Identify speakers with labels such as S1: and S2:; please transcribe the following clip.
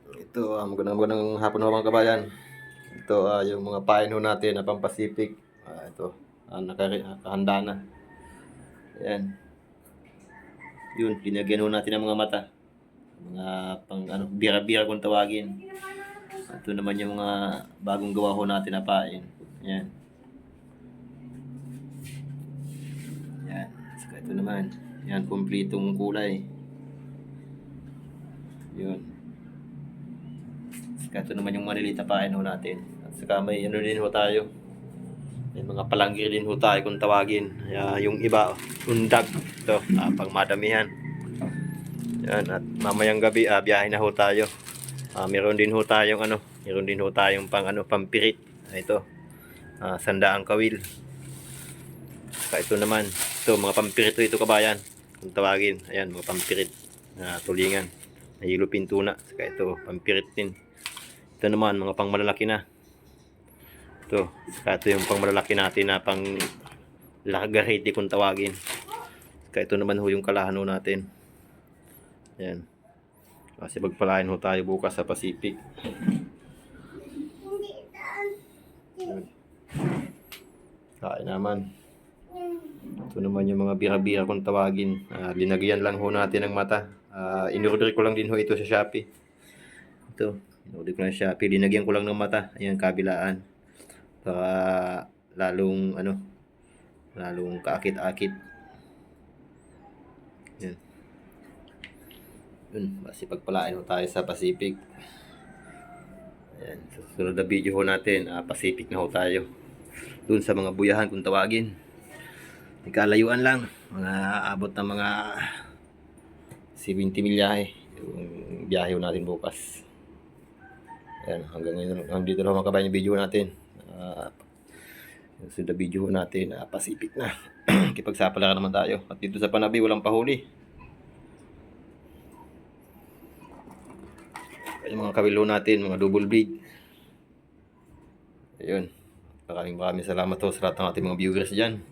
S1: Ito, magandang hapon ho mga kabayan. Ito, yung mga pain ho natin na Pampasipik. Ito, nakahanda na. Ayan. Yun, linagyan ho natin ng mga mata. Mga pang bira-bira kung tawagin. Ito naman yung mga bagong gawa ho natin na pain. Ayan. Ayan. Saka ito naman. Ayan, kumplitong kulay. Yun. Saka ito naman yung maliliit na pain ho natin. At saka may ano din ho tayo. May mga palanggi din ho tayo kung tawagin. Yung iba, undag. Ito, pang madamihan. Yan, at mamayang gabi, biyahe na ho tayo. Meron din ho tayong pampirit. Ito, sandaang kawil. Saka ito naman, ito, mga pampirit ito kabayan. Kung tawagin, ayan, mga pampirit. Tulingan. Nahilo pintuna. Saka ito, pampirit din. Ito naman, mga pang malalaki na. Ito, saka ito yung pang malalaki natin na pang lagariti kung tawagin. Saka ito naman ho yung kalahano natin. Ayan. Kasi magpalain ho tayo bukas sa Pacific. Kain naman. Ito naman yung mga bira-bira kung tawagin. Linagyan lang ho natin ng mata. In-order ko lang din ho ito sa Shopee. Ito, in-order ko lang sa Shopee. Linagyan ko lang ng mata. Ayan, kabilaan. Para lalong kaakit-akit. Ayan. Yun, kasi pagpalain ho tayo sa Pacific. Ayan, sa susunod na video ho natin, Pacific na ho tayo. Doon sa mga buyahan kung tawagin. Nagkalayuan lang, mga abot ng mga 70 milyahe yung biyahe ho natin bukas. Ayan, hanggang dito na mga kabayan yung video natin. Susunod na video ho natin, Pacific na. Kipagsapala naman tayo. At dito sa Panabi, walang pahuli. Yung mga kabilo natin, mga double bleed. Ayun. Maraming salamat ho sa lahat ng ating mga viewers dyan.